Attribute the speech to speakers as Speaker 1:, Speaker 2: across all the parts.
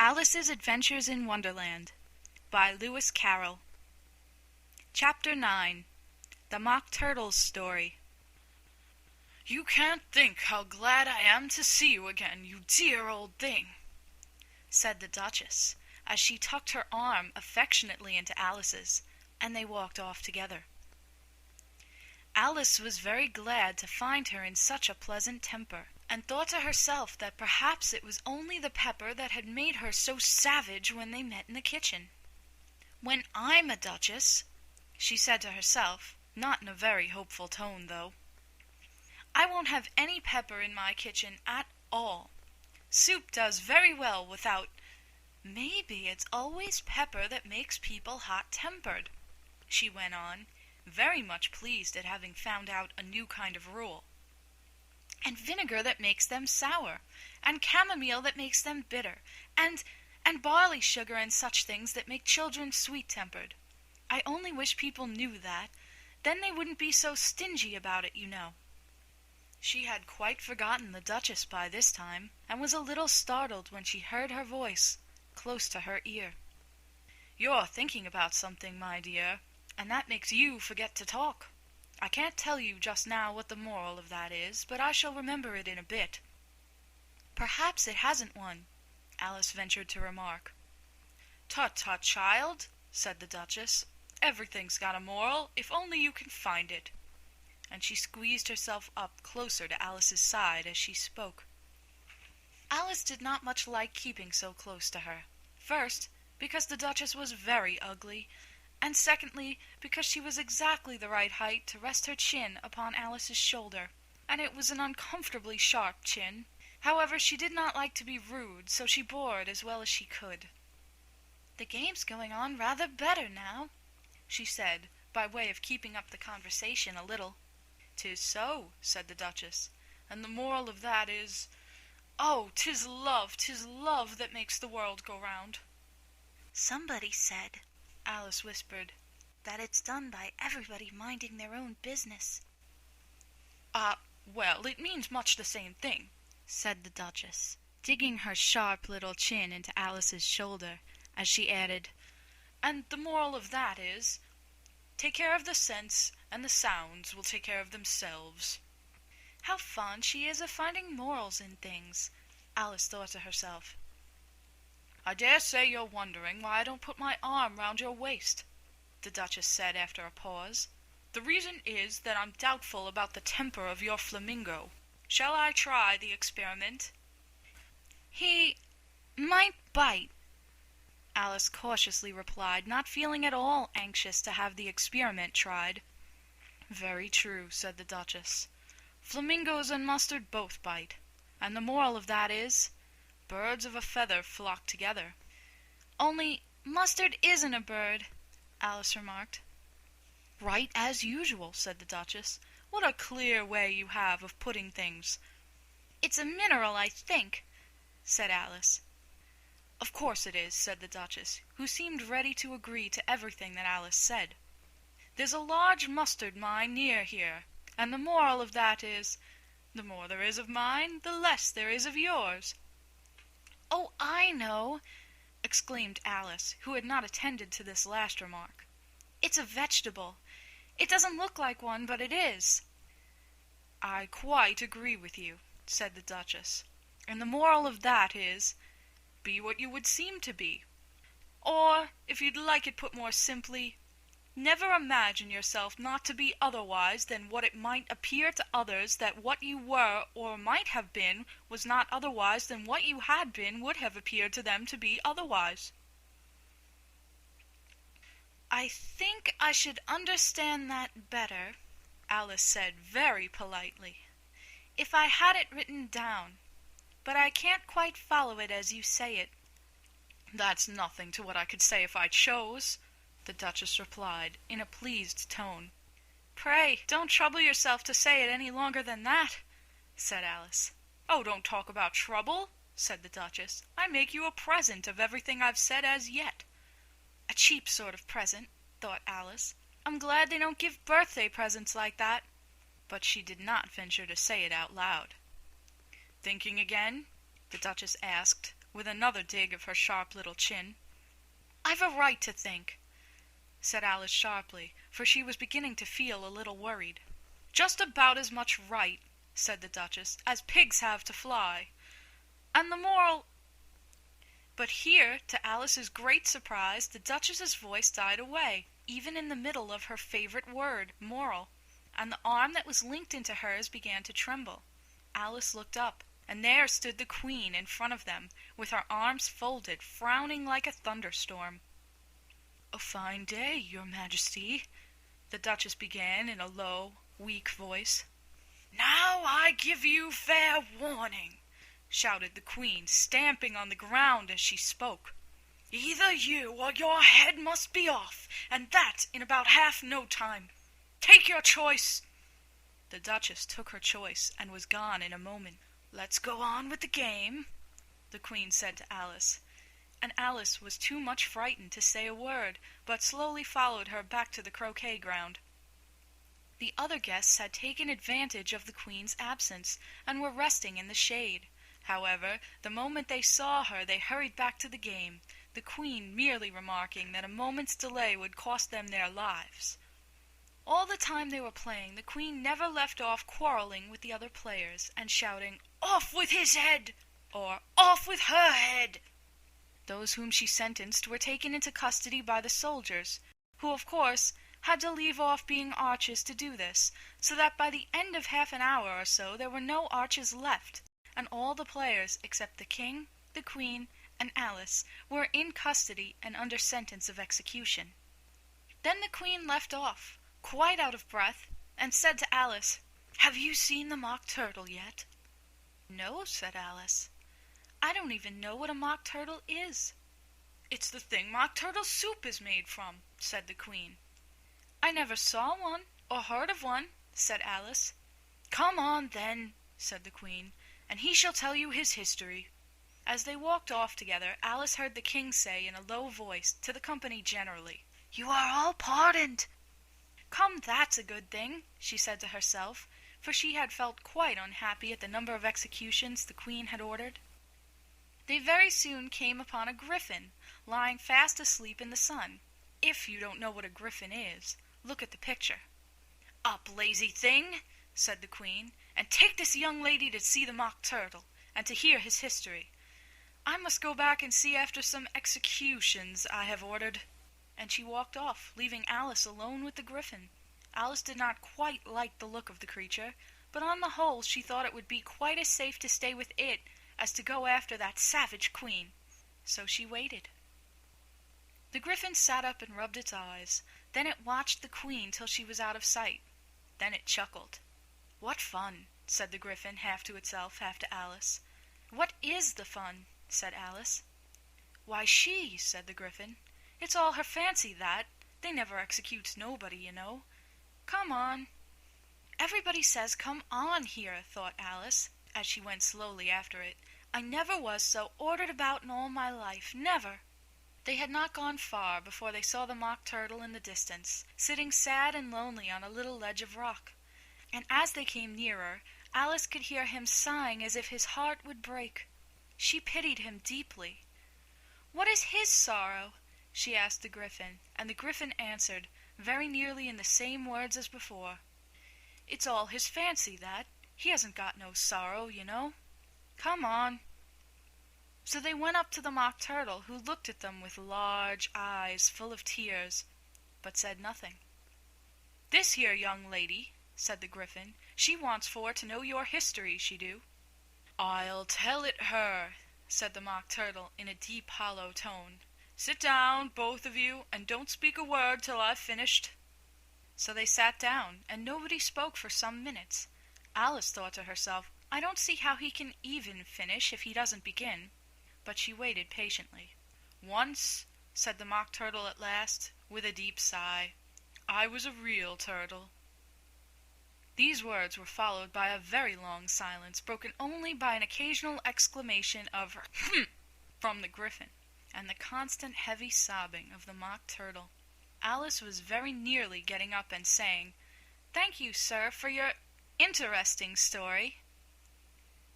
Speaker 1: Alice's Adventures in Wonderland by Lewis Carroll. Chapter 9. The Mock Turtle's Story.
Speaker 2: "You can't think how glad I am to see you again, you dear old thing,"
Speaker 1: said the Duchess, as she tucked her arm affectionately into Alice's, and they walked off together. Alice was very glad to find her in such a pleasant temper, and thought to herself that perhaps it was only the pepper that had made her so savage when they met in the kitchen. "When I'm a duchess," she said to herself, not in a very hopeful tone, though, "I won't have any pepper in my kitchen at all. Soup does very well without. Maybe it's always pepper that makes people hot-tempered," she went on, very much pleased at having found out a new kind of rule. "And vinegar that makes them sour, and chamomile that makes them bitter, and barley sugar and such things that make children sweet-tempered. I only wish people knew that. Then they wouldn't be so stingy about it, you know." She had quite forgotten the Duchess by this time, and was a little startled when she heard her voice close to her ear. "You're thinking about something, my dear, and that makes you forget to talk. I can't tell you just now what the moral of that is, but I shall remember it in a bit." "Perhaps it hasn't one," Alice ventured to remark.
Speaker 2: "Tut, tut, child," said the Duchess. "Everything's got a moral, if only you can find it." And she squeezed herself up closer to Alice's side as she spoke.
Speaker 1: Alice did not much like keeping so close to her. First, because the Duchess was very ugly, and secondly, because she was exactly the right height to rest her chin upon Alice's shoulder, and it was an uncomfortably sharp chin. However, she did not like to be rude, so she bore it as well as she could. "The game's going on rather better now," she said, by way of keeping up the conversation a little.
Speaker 2: "'Tis so," said the Duchess, "and the moral of that is, oh, 'tis love that makes the world go round."
Speaker 1: "Somebody said," Alice whispered, "that it's done by everybody minding their own business."
Speaker 2: Well, it means much the same thing,"
Speaker 1: said the Duchess, digging her sharp little chin into Alice's shoulder, as she added,
Speaker 2: "and the moral of that is, take care of the sense, and the sounds will take care of themselves."
Speaker 1: "How fond she is of finding morals in things," Alice thought to herself.
Speaker 2: "I dare say you're wondering why I don't put my arm round your waist," the Duchess said after a pause. "The reason is that I'm doubtful about the temper of your flamingo. Shall I try the experiment?"
Speaker 1: "He might bite," Alice cautiously replied, not feeling at all anxious to have the experiment tried.
Speaker 2: "Very true," said the Duchess. "Flamingos and mustard both bite, and the moral of that is, birds of a feather flock together."
Speaker 1: "Only mustard isn't a bird," Alice remarked.
Speaker 2: "Right as usual," said the Duchess. "What a clear way you have of putting things."
Speaker 1: "It's a mineral, I think," said Alice.
Speaker 2: "Of course it is," said the Duchess, who seemed ready to agree to everything that Alice said. "There's a large mustard mine near here, and the moral of that is, the more there is of mine, the less there is of yours."
Speaker 1: "Oh, I know!" exclaimed Alice, who had not attended to this last remark. "It's a vegetable. It doesn't look like one, but it is."
Speaker 2: "I quite agree with you," said the Duchess, "and the moral of that is, be what you would seem to be. Or, if you'd like it put more simply, never imagine yourself not to be otherwise than what it might appear to others that what you were or might have been was not otherwise than what you had been would have appeared to them to be otherwise."
Speaker 1: "I think I should understand that better," Alice said very politely, "if I had it written down, but I can't quite follow it as you say it."
Speaker 2: "That's nothing to what I could say if I chose," the Duchess replied, in a pleased tone.
Speaker 1: "Pray, don't trouble yourself to say it any longer than that," said Alice.
Speaker 2: "Oh, don't talk about trouble," said the Duchess. "I make you a present of everything I've said as yet."
Speaker 1: "A cheap sort of present," thought Alice. "I'm glad they don't give birthday presents like that." But she did not venture to say it out loud.
Speaker 2: "Thinking again?" the Duchess asked, with another dig of her sharp little chin. "I've a right to think," said Alice sharply, for she was beginning to feel a little worried. "Just about as much right," said the Duchess, "as pigs have to fly. And the moral—" But here, to Alice's great surprise, the Duchess's voice died away, even in the middle of her favorite word, moral, and the arm that was linked into hers began to tremble. Alice looked up, and there stood the Queen in front of them, with her arms folded, frowning like a thunderstorm. "A fine day, your Majesty," the Duchess began in a low, weak voice. "Now I give you fair warning," shouted the Queen, stamping on the ground as she spoke. "Either you or your head must be off, and that in about half no time. Take your choice." The Duchess took her choice and was gone in a moment. "Let's go on with the game," the Queen said to Alice, and Alice was too much frightened to say a word, but slowly followed her back to the croquet ground. The other guests had taken advantage of the Queen's absence, and were resting in the shade. However, the moment they saw her, they hurried back to the game, the Queen merely remarking that a moment's delay would cost them their lives. All the time they were playing, the Queen never left off quarreling with the other players, and shouting, "Off with his head!" or "Off with her head!" Those whom she sentenced were taken into custody by the soldiers, who, of course, had to leave off being archers to do this, so that by the end of half an hour or so there were no archers left, and all the players, except the King, the Queen, and Alice, were in custody and under sentence of execution. Then the Queen left off, quite out of breath, and said to Alice, "Have you seen the mock turtle yet?" "No," said Alice. "I don't even know what a mock turtle is." "It's the thing mock turtle soup is made from," said the Queen. "I never saw one, or heard of one," said Alice. "Come on, then," said the Queen, "and he shall tell you his history." As they walked off together, Alice heard the King say in a low voice to the company generally, "You are all pardoned." "Come, that's a good thing," she said to herself, for she had felt quite unhappy at the number of executions the Queen had ordered. They very soon came upon a griffin, lying fast asleep in the sun. If you don't know what a griffin is, look at the picture. "Up, lazy thing," said the Queen, "and take this young lady to see the mock turtle, and to hear his history. I must go back and see after some executions I have ordered." And she walked off, leaving Alice alone with the griffin. Alice did not quite like the look of the creature, but on the whole she thought it would be quite as safe to stay with it as to go after that savage Queen. So she waited. The griffin sat up and rubbed its eyes. Then it watched the Queen till she was out of sight. Then it chuckled. "What fun," said the griffin, half to itself, half to Alice. "What is the fun?" said Alice. "Why, she," said the griffin. "It's all her fancy, that. They never executes nobody, you know. Come on." "Everybody says come on here," thought Alice, as she went slowly after it. "I never was so ordered about in all my life, never." They had not gone far before they saw the mock turtle in the distance, sitting sad and lonely on a little ledge of rock. And as they came nearer, Alice could hear him sighing as if his heart would break. She pitied him deeply. "What is his sorrow?" she asked the griffin, and the griffin answered, very nearly in the same words as before, "It's all his fancy, that. He hasn't got no sorrow, you know. Come on." So they went up to the mock turtle, who looked at them with large eyes full of tears, but said nothing. "This here young lady," said the griffin, "she wants for to know your history, she do." "I'll tell it her," said the mock turtle in a deep hollow tone. "Sit down, both of you, and don't speak a word till I've finished." So they sat down, and nobody spoke for some minutes. Alice thought to herself, "I don't see how he can even finish if he doesn't begin." But she waited patiently. "Once," said the mock turtle at last, with a deep sigh, "I was a real turtle." These words were followed by a very long silence, broken only by an occasional exclamation of "Hm!" from the griffin, and the constant heavy sobbing of the mock turtle. Alice was very nearly getting up and saying, "Thank you, sir, for your interesting story."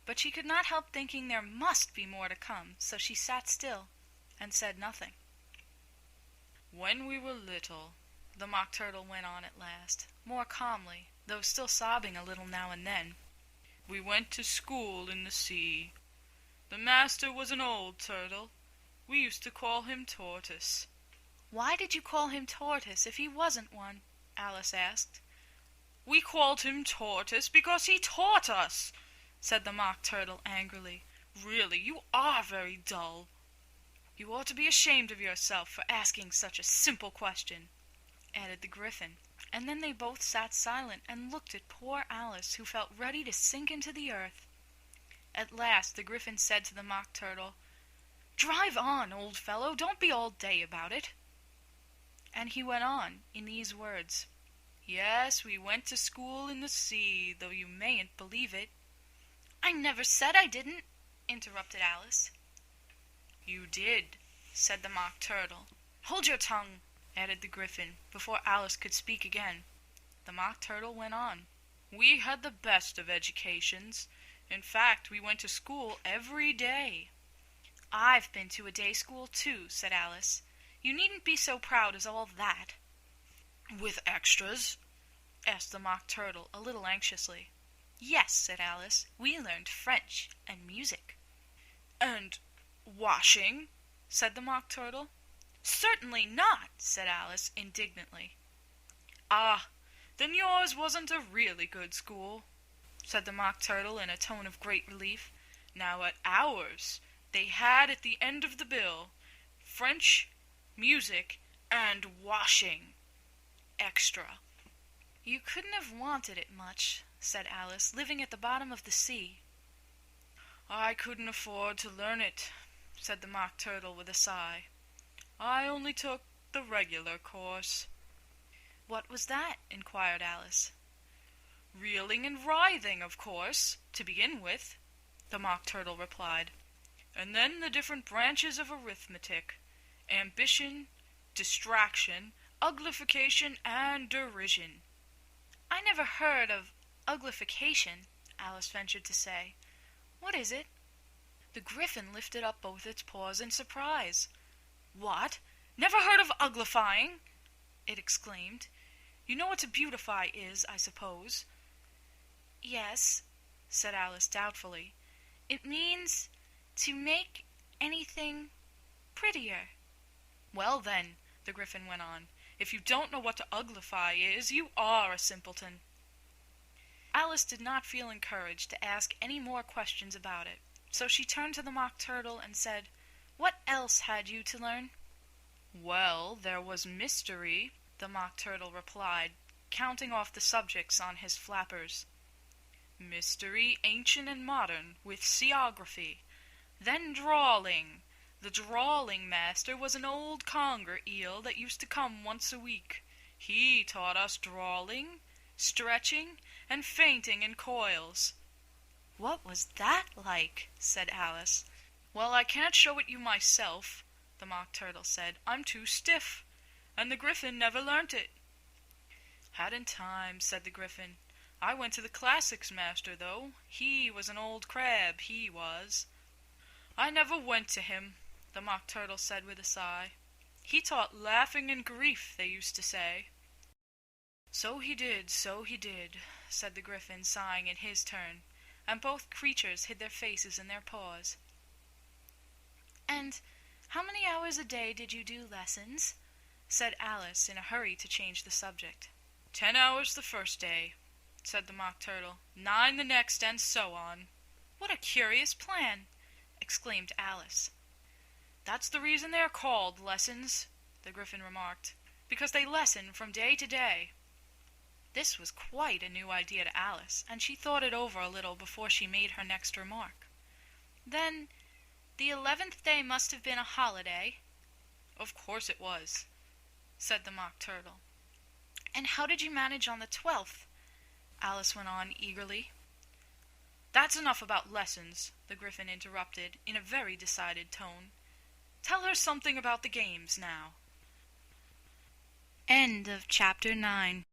Speaker 2: but she could not help thinking there must be more to come, so she sat still and said nothing. "When we were little," the Mock Turtle went on at last, more calmly, though still sobbing a little now and then, "we went to school in the sea. The master was an old turtle. We used to call him Tortoise."
Speaker 1: "Why did you call him Tortoise if he wasn't one?" Alice asked.
Speaker 2: "We called him Tortoise because he taught us," said the Mock Turtle angrily. "Really, you are very dull. You ought to be ashamed of yourself for asking such a simple question," added the Gryphon, and then they both sat silent and looked at poor Alice, who felt ready to sink into the earth. At last the Gryphon said to the Mock Turtle, "Drive on, old fellow, don't be all day about it." And he went on in these words, "Yes, we went to school in the sea, though you mayn't believe it."
Speaker 1: "I never said I didn't," interrupted Alice.
Speaker 2: "You did," said the Mock Turtle. "Hold your tongue," added the Gryphon, before Alice could speak again. The Mock Turtle went on. "We had the best of educations. In fact, we went to school every day."
Speaker 1: "I've been to a day school too," said Alice. "You needn't be so proud as all that."
Speaker 2: "With extras?" asked the Mock Turtle a little anxiously.
Speaker 1: "Yes," said Alice. "We learned French and music."
Speaker 2: "And washing?" said the Mock Turtle.
Speaker 1: "Certainly not," said Alice indignantly.
Speaker 2: "Ah, then yours wasn't a really good school," said the Mock Turtle in a tone of great relief. "Now at ours they had at the end of the bill French, music, and washing. Extra."
Speaker 1: "You couldn't have wanted it much," said Alice, "living at the bottom of the sea."
Speaker 2: "I couldn't afford to learn it," said the Mock Turtle with a sigh. "I only took the regular course."
Speaker 1: "What was that?" inquired Alice.
Speaker 2: "Reeling and writhing, of course, to begin with," the Mock Turtle replied. "And then the different branches of arithmetic: ambition, distraction, uglification, and derision."
Speaker 1: "I never heard of uglification," Alice ventured to say. "What is it?"
Speaker 2: The Gryphon lifted up both its paws in surprise. "What? Never heard of uglifying?" it exclaimed. "You know what to beautify is, I suppose."
Speaker 1: "Yes," said Alice doubtfully. "It means to make anything prettier."
Speaker 2: "Well then," the Gryphon went on, "if you don't know what to uglify is, you are a simpleton." Alice did not feel encouraged to ask any more questions about it, so she turned to the Mock Turtle and said, "What else had you to learn?" "Well, there was mystery," the Mock Turtle replied, counting off the subjects on his flappers. "Mystery, ancient and modern, with seaography. Then drawling. The drawling master was an old conger eel that used to come once a week. He taught us drawling, stretching, and fainting in coils."
Speaker 1: "What was that like?" said Alice.
Speaker 2: "Well, I can't show it you myself," the Mock Turtle said. "I'm too stiff, and the Gryphon never learnt it." "Hadn't time," said the Gryphon. "I went to the classics master, though. He was an old crab, he was." "I never went to him," the Mock Turtle said with a sigh. "He taught laughing and grief, they used to say." So he did," said the Gryphon, sighing in his turn, and both creatures hid their faces in their paws.
Speaker 1: "And how many hours a day did you do lessons?" said Alice in a hurry to change the subject.
Speaker 2: 10 hours the first day," said the Mock Turtle, 9 the next, and so on."
Speaker 1: "What a curious plan!" exclaimed Alice.
Speaker 2: "That's the reason they are called lessons," the Gryphon remarked, "because they lesson from day to day."
Speaker 1: This was quite a new idea to Alice, and she thought it over a little before she made her next remark. "Then the 11th day must have been a holiday?"
Speaker 2: "Of course it was," said the Mock Turtle.
Speaker 1: "And how did you manage on the 12th?" Alice went on eagerly.
Speaker 2: "That's enough about lessons," the Gryphon interrupted in a very decided tone. "Tell her something about the games now."
Speaker 1: End of Chapter 9.